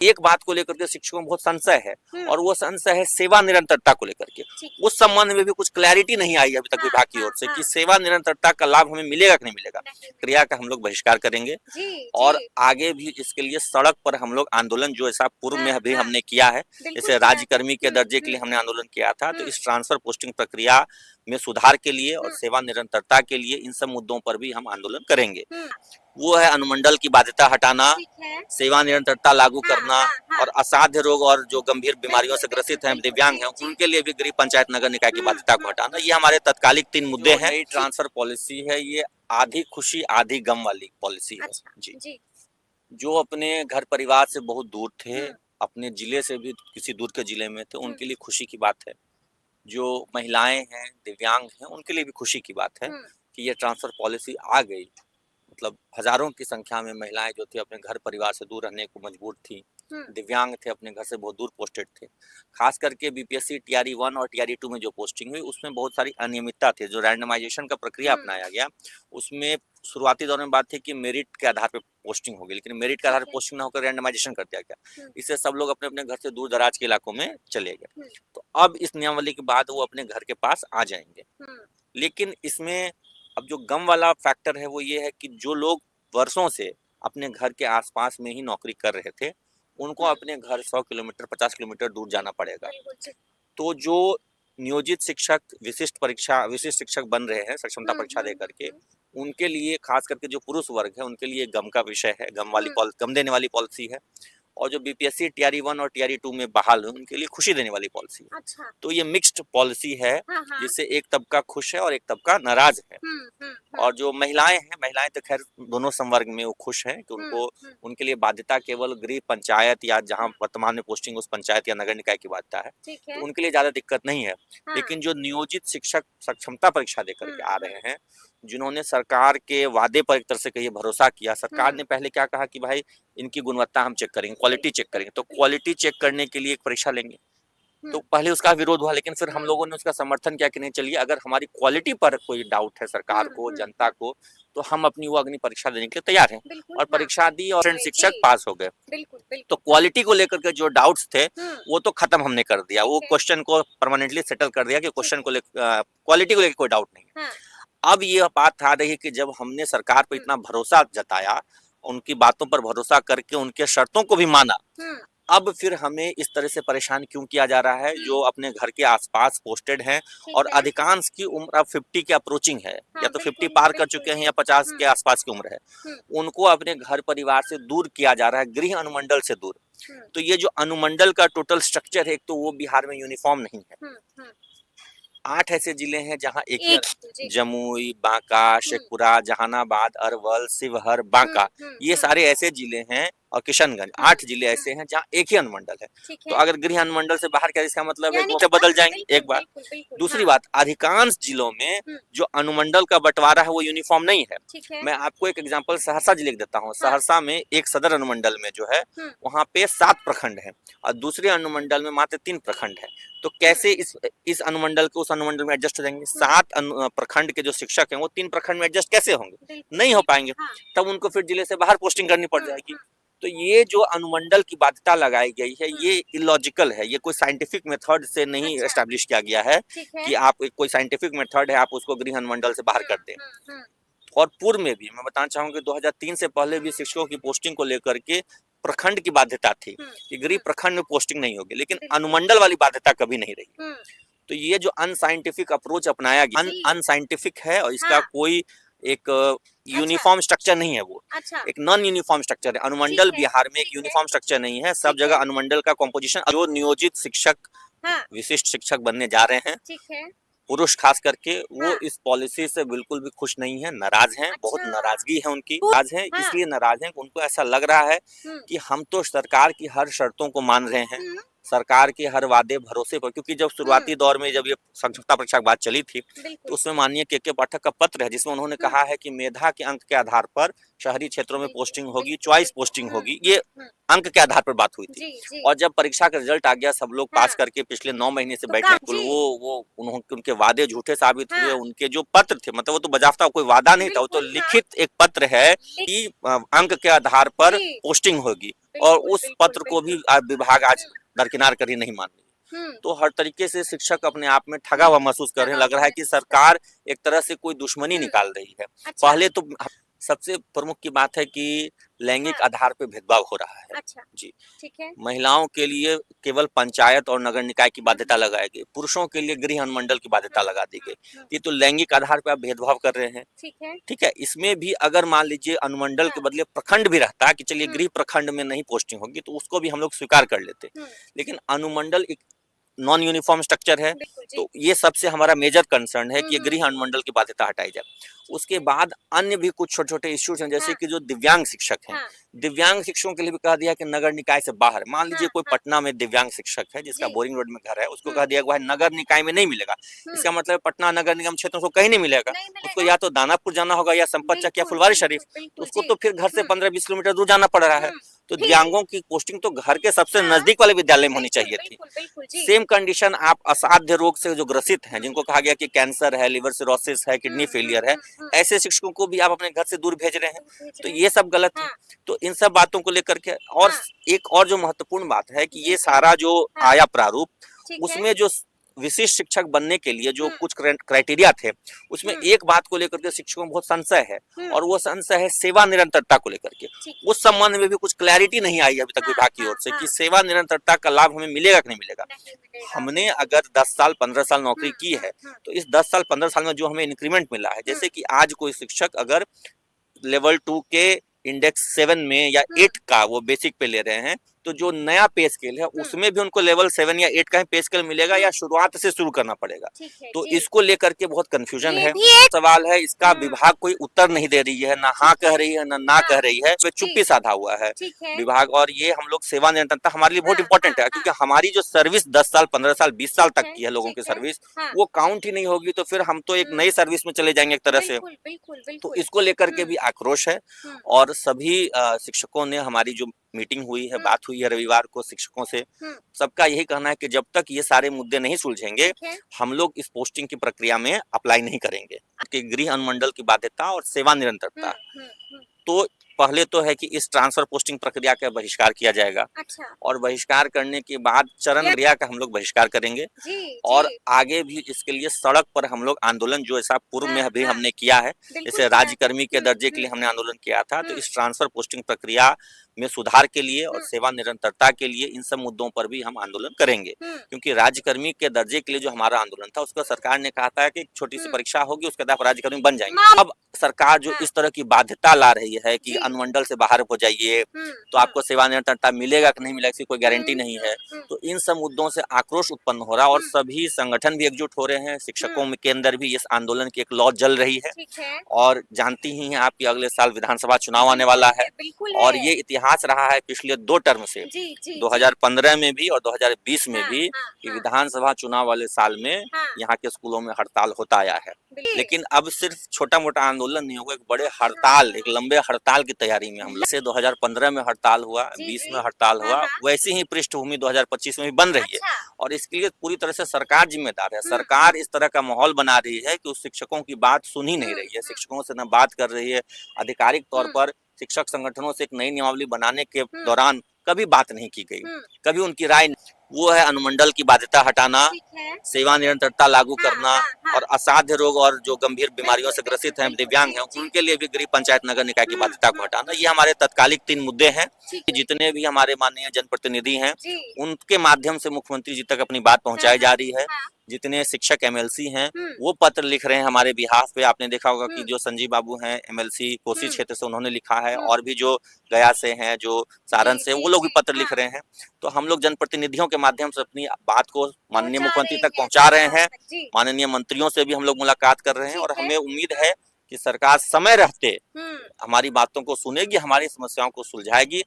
एक बात को लेकर के शिक्षकों में बहुत संशय है, और वो संशय है सेवा निरंतरता को लेकर के। उस संबंध में भी कुछ क्लैरिटी नहीं आई अभी तक विभाग की ओर से कि सेवा निरंतरता का लाभ हमें मिलेगा कि नहीं मिलेगा। क्रिया का हम लोग बहिष्कार करेंगे और आगे भी इसके लिए सड़क पर हम लोग आंदोलन, जो ऐसा पूर्व में अभी हमने किया है, जैसे राज्यकर्मी के दर्जे के लिए हमने आंदोलन किया था, तो इस ट्रांसफर पोस्टिंग प्रक्रिया में सुधार के लिए और सेवा निरंतरता के लिए इन सब मुद्दों पर भी हम आंदोलन करेंगे। वो है अनुमंडल की बाध्यता हटाना, सेवा निरंतरता लागू करना, और असाध्य रोग और जो गंभीर बीमारियों से ग्रसित हैं, दिव्यांग हैं, उनके लिए भी गृह पंचायत नगर निकाय की बाध्यता को हटाना। ये हमारे तत्कालिक 3 मुद्दे हैं। नई ट्रांसफर पॉलिसी है, ये आधी खुशी आधी गम वाली पॉलिसी है। जी, जो अपने घर परिवार से बहुत दूर थे, अपने जिले से भी किसी दूर के जिले में थे, उनके लिए खुशी की बात है। जो महिलाएं हैं, दिव्यांग हैं, उनके लिए भी खुशी की बात है कि ये ट्रांसफर पॉलिसी आ गई। मतलब हजारों की संख्या में महिलाएं जो थी अपने घर परिवार से दूर रहने को मजबूर थी, दिव्यांग थे, अपने घर से बहुत दूर पोस्टेड थे। खास करके बीपीएससी टीआरई 1 और टीआरई 2 में जो पोस्टिंग हुई, उसमें बहुत सारी अनियमितता थी। जो रैंडमाइजेशन का प्रक्रिया अपनाया गया, उसमें शुरुआती दौर में बात थी कि मेरिट के आधार पर पोस्टिंग होगी, लेकिन मेरिट के आधार पर पोस्टिंग न होकर रैंडमाइजेशन कर दिया गया। इससे सब लोग अपने अपने घर से दूर दराज के इलाकों में चले गए। तो अब इस नियमावली के बाद वो अपने घर के पास आ जाएंगे। लेकिन इसमें अब जो गम वाला फैक्टर है वो ये है कि जो लोग वर्षों से अपने घर के आसपास में ही नौकरी कर रहे थे, उनको अपने घर 100 किलोमीटर 50 किलोमीटर दूर जाना पड़ेगा। तो जो नियोजित शिक्षक विशिष्ट शिक्षक बन रहे हैं सक्षमता परीक्षा दे करके, उनके लिए खास करके जो पुरुष वर्ग है उनके लिए गम का विषय है, गम देने वाली पॉलिसी है। और जो बीपीएससी टीआरई 1 और टीआरई 2 में बहाल है, उनके लिए खुशी देने वाली पॉलिसी है। अच्छा। तो ये मिक्स्ड पॉलिसी है, जिससे एक तबका खुश है और एक तबका नाराज है। और जो महिलाएं हैं, महिलाएं तो खैर दोनों संवर्ग में वो खुश हैं कि उनके लिए बाध्यता केवल गृह पंचायत या जहां वर्तमान में पोस्टिंग उस पंचायत या नगर निकाय की बाध्यता है, तो उनके लिए ज्यादा दिक्कत नहीं है। लेकिन जो नियोजित शिक्षक सक्षमता परीक्षा देकर के आ रहे हैं, जिन्होंने सरकार के वादे पर एक तरह से कहिए भरोसा किया, सरकार ने पहले क्या कहा कि भाई इनकी गुणवत्ता हम चेक करेंगे, क्वालिटी चेक करेंगे, तो क्वालिटी चेक करने के लिए एक परीक्षा लेंगे। तो पहले उसका विरोध हुआ, लेकिन फिर हम लोगों ने उसका समर्थन किया कि नहीं, चलिए अगर हमारी क्वालिटी पर कोई डाउट है सरकार को, जनता को, तो हम अपनी वो अग्नि परीक्षा देने के लिए तैयार हैं। और परीक्षा दी और शिक्षक पास हो गए। तो क्वालिटी को लेकर के जो डाउट्स थे वो तो खत्म हमने कर दिया, वो क्वेश्चन को परमानेंटली सेटल कर दिया कि क्वेश्चन को क्वालिटी को लेकर कोई डाउट नहीं है। अब ये बात आ रही है कि जब हमने सरकार पर इतना भरोसा जताया, उनकी बातों पर भरोसा करके उनके शर्तों को भी माना, अब फिर हमें इस तरह से परेशान क्यों किया जा रहा है? जो अपने घर के आसपास पोस्टेड हैं और अधिकांश की उम्र अब 50 के अप्रोचिंग है, या तो 50 पार कर चुके हैं या 50 के आसपास की उम्र है, उनको अपने घर परिवार से दूर किया जा रहा है, गृह अनुमंडल से दूर। तो ये जो अनुमंडल का टोटल स्ट्रक्चर है, एक तो वो बिहार में यूनिफॉर्म नहीं है। 8 ऐसे जिले हैं जहां एक ही, जमुई, बांका, शेखपुरा, जहानाबाद, अरवल, शिवहर, बांका, ये सारे ऐसे जिले हैं, और किशनगंज, 8 जिले ऐसे हैं जहां एक ही अनुमंडल है। तो अगर गृह अनुमंडल से बाहर क्या, इसका मतलब है वो बदल जाएंगे, एक बात। दूसरी बात, अधिकांश जिलों में जो अनुमंडल का बंटवारा है वो यूनिफॉर्म नहीं है। मैं आपको एक एग्जांपल सहरसा जिले का देता हूँ। सहरसा में एक सदर अनुमंडल में जो है वहाँ पे 7 प्रखंड है, और दूसरे अनुमंडल में मात्र 3 प्रखंड है। तो कैसे इस अनुमंडल को उस अनुमंडल में एडजस्ट हो जाएंगे? 7 प्रखंड के जो शिक्षक हैं वो 3 प्रखंड में एडजस्ट कैसे होंगे? नहीं हो पाएंगे। तब उनको फिर जिले से बाहर पोस्टिंग करनी पड़ जाएगी। तो ये जो अनुमंडल की बाध्यता लगाई गई है, ये इलॉजिकल है, ये कोई साइंटिफिक मेथड से नहीं एस्टैब्लिश किया गया है कि आप कोई साइंटिफिक मेथड है आप उसको गृह अनुमंडल से बाहर कर दें। और पूर्व में भी मैं बताना चाहूंगा कि 2003 से पहले भी शिक्षकों की पोस्टिंग को लेकर के प्रखंड की बाध्यता थी कि गृह प्रखंड में पोस्टिंग नहीं होगी, लेकिन अनुमंडल वाली बाध्यता कभी नहीं रही। तो ये जो अनसाइंटिफिक अप्रोच अपनाया गया, अनसाइंटिफिक है, और इसका कोई एक यूनिफॉर्म स्ट्रक्चर नहीं है। वो एक नॉन यूनिफॉर्म स्ट्रक्चर है। अनुमंडल बिहार में एक यूनिफॉर्म स्ट्रक्चर नहीं है, सब जगह अनुमंडल का कॉम्पोजिशन। जो नियोजित शिक्षक विशिष्ट शिक्षक बनने जा रहे हैं, पुरुष खास करके, वो इस पॉलिसी से बिल्कुल भी खुश नहीं है, नाराज हैं। बहुत नाराजगी है उनकी, नाराज हैं। इसलिए नाराज हैं कि उनको ऐसा लग रहा है कि हम तो सरकार की हर शर्तों को मान रहे हैं, सरकार के हर वादे भरोसे पर, क्योंकि जब शुरुआती दौर में जब ये संक्षिप्ता परीक्षा की बात चली थी तो उसमें माननीय के पाठक का पत्र है जिसमें उन्होंने कहा है कि मेधा के अंक के आधार पर शहरी क्षेत्रों में पोस्टिंग होगी, चॉइस पोस्टिंग होगी, ये अंक के आधार पर बात हुई थी। और जब परीक्षा का रिजल्ट आ गया, सब लोग पास करके पिछले 9 महीने से बैठे, वो उनके वादे झूठे साबित हुए। उनके जो पत्र थे, मतलब वो तो बजाफ्ता कोई वादा नहीं था, वो तो लिखित एक पत्र है कि अंक के आधार पर पोस्टिंग होगी, और उस पत्र को भी विभाग आज दरकिनार कर ही नहीं मान रही। तो हर तरीके से शिक्षक अपने आप में ठगा हुआ महसूस कर रहे हैं। लग रहा है कि सरकार एक तरह से कोई दुश्मनी निकाल रही है। पहले तो सबसे प्रमुख की बात है कि लैंगिक आधार पे भेदभाव हो रहा है। जी, ठीक है। महिलाओं के लिए केवल पंचायत और नगर निकाय की बाध्यता लगाई गई, पुरुषों के लिए गृह अनुमंडल की बाध्यता लगा दी गई। ये तो लैंगिक आधार पे आप भेदभाव कर रहे हैं। ठीक है, इसमें भी अगर मान लीजिए अनुमंडल के बदले प्रखंड भी रहता कि चलिए गृह प्रखंड में नहीं पोस्टिंग होगी तो उसको भी हम लोग स्वीकार कर लेते, लेकिन अनुमंडल एक नॉन यूनिफॉर्म स्ट्रक्चर है, तो ये सबसे हमारा मेजर कंसर्न है कि ये गृह अनुमंडल की बाध्यता हटाई जाए। उसके बाद अन्य भी कुछ छोटे छोटे इश्यूज हैं, जैसे कि जो दिव्यांग शिक्षक हैं, दिव्यांग शिक्षकों के लिए भी कह दिया कि नगर निकाय से बाहर, मान लीजिए कोई पटना में दिव्यांग शिक्षक है जिसका बोरिंग रोड में घर है, उसको कह दिया नगर निकाय में नहीं मिलेगा। इसका मतलब पटना नगर निगम क्षेत्र को कहीं नहीं मिलेगा, उसको या तो दानापुर जाना होगा या संपत चक या फुलवारी शरीफ, उसको तो फिर घर से 15-20 किलोमीटर दूर जाना पड़ रहा है। तो दिव्यांगों की पोस्टिंग तो घर के सबसे नजदीक वाले विद्यालय में होनी चाहिए थी। सेम कंडीशन आप असाध्य रोग से जो ग्रसित हैं, जिनको कहा गया कि कैंसर है, लिवर सिरोसिस है, किडनी फेलियर है, ऐसे शिक्षकों को भी आप अपने घर से दूर भेज रहे हैं, तो ये सब गलत है। तो इन सब बातों को लेकर के, और एक और जो महत्वपूर्ण बात है कि ये सारा जो आया प्रारूप, उसमें जो विशिष्ट शिक्षक बनने के लिए जो कुछ क्राइटेरिया थे, उसमें एक बात को लेकर के शिक्षकों में बहुत संशय है, और वो संशय है सेवा निरंतरता को लेकर के। उस संबंध में भी कुछ क्लैरिटी नहीं आई अभी तक विभाग की ओर से कि सेवा निरंतरता का लाभ हमें मिलेगा कि नहीं मिलेगा। हमने अगर 10 साल 15 साल नौकरी की है, तो इस 10 साल 15 साल में जो हमें इंक्रीमेंट मिला है, जैसे कि आज कोई शिक्षक अगर लेवल 2 के इंडेक्स 7 में या 8 का वो बेसिक पे ले रहे हैं, तो जो नया पे स्केल है उसमें भी उनको लेवल 7 या 8 का ही पे स्केल मिलेगा, या शुरुआत से शुरू करना पड़ेगा। तो इसको लेकर के बहुत कंफ्यूजन है, सवाल है, इसका विभाग कोई उत्तर नहीं दे रही है, ना हाँ कह रही है ना कह रही है, तो चुप्पी साधा हुआ है विभाग। और ये हम लोग सेवा निरंतरता हमारे लिए बहुत इंपॉर्टेंट है, क्योंकि हमारी जो सर्विस 10 साल 15 साल 20 साल तक की है लोगों की सर्विस, वो काउंट ही नहीं होगी, तो फिर हम तो एक नई सर्विस में चले जाएंगे एक तरह से। तो इसको लेकर के भी आक्रोश है, और सभी शिक्षकों ने, हमारी जो मीटिंग हुई है, बात हुई है रविवार को शिक्षकों से, सबका यही कहना है कि जब तक ये सारे मुद्दे नहीं सुलझेंगे, हम लोग इस पोस्टिंग की प्रक्रिया में अप्लाई नहीं करेंगे। कि गृह अनुमंडल की बाध्यता और सेवा निरंतरता, तो पहले तो है कि इस ट्रांसफर पोस्टिंग प्रक्रिया का बहिष्कार किया जाएगा। और बहिष्कार करने के बाद चरण क्रिया का हम लोग बहिष्कार करेंगे, और आगे भी इसके लिए सड़क पर हम लोग आंदोलन, जो ऐसा पूर्व में अभी हमने किया है, जैसे राज्यकर्मी के दर्जे के लिए हमने आंदोलन किया था, तो इस ट्रांसफर पोस्टिंग प्रक्रिया में सुधार के लिए और सेवा निरंतरता के लिए इन सब मुद्दों पर भी हम आंदोलन करेंगे। क्योंकि राज्यकर्मी के दर्जे के लिए जो हमारा आंदोलन था, उसका सरकार ने कहा था कि छोटी सी परीक्षा होगी, उसके बाद राज्यकर्मी बन जाएंगे। अब सरकार जो इस तरह की बाध्यता ला रही है कि अनुमंडल से बाहर हो जाइए तो आपको सेवा निरंतरता मिलेगा कि नहीं मिलेगा, इसकी कोई गारंटी नहीं है, तो इन सब मुद्दों से आक्रोश उत्पन्न हो रहा है, और सभी संगठन भी एकजुट हो रहे हैं। शिक्षकों के अंदर भी इस आंदोलन की एक लौ जल रही है, और जानती ही हैं आप कि अगले साल विधानसभा चुनाव आने वाला है, और ये इतिहास रहा है पिछले 2 टर्म से, 2015 में भी और 2020 में भी, कि विधानसभा चुनाव वाले साल में यहाँ के स्कूलों में हड़ताल होता आया है। लेकिन अब सिर्फ छोटा मोटा आंदोलन नहीं होगा, एक बड़े हड़ताल, एक लंबे हड़ताल की तैयारी में हम लोग। जैसे 2015 में हड़ताल हुआ, 20 में हड़ताल हुआ, वैसी ही पृष्ठभूमि 2025 में भी बन रही है, और इसके लिए पूरी तरह से सरकार जिम्मेदार है। सरकार इस तरह का माहौल बना रही है कि उस शिक्षकों की बात सुन ही नहीं रही है, शिक्षकों से न बात कर रही है। आधिकारिक तौर पर शिक्षक संगठनों से एक नई नियमावली बनाने के दौरान कभी बात नहीं की गई, कभी उनकी राय, वो है अनुमंडल की बाध्यता हटाना, सेवा निरंतरता लागू करना, और असाध्य रोग और जो गंभीर बीमारियों से ग्रसित हैं, दिव्यांग हैं, उनके लिए भी गृह पंचायत नगर निकाय की बाध्यता को हटाना। ये हमारे तत्कालिक 3 मुद्दे हैं। जितने भी हमारे माननीय जनप्रतिनिधि हैं, उनके माध्यम से मुख्यमंत्री जी तक अपनी बात पहुंचाई जा रही है। जितने शिक्षक एमएलसी हैं, वो पत्र लिख रहे हैं हमारे बिहाफ पे। आपने देखा होगा कि जो संजीव बाबू हैं एमएलसी कोसी क्षेत्र से, उन्होंने लिखा है, और भी जो गया से हैं, जो सारण से, वो लोग भी पत्र लिख रहे हैं। तो हम लोग जनप्रतिनिधियों के माध्यम से अपनी बात को माननीय मुख्यमंत्री तक पहुंचा रहे हैं, माननीय मंत्रियों से भी हम लोग मुलाकात कर रहे हैं, और हमें उम्मीद है कि सरकार समय रहते हमारी बातों को सुनेगी, हमारी समस्याओं को सुलझाएगी।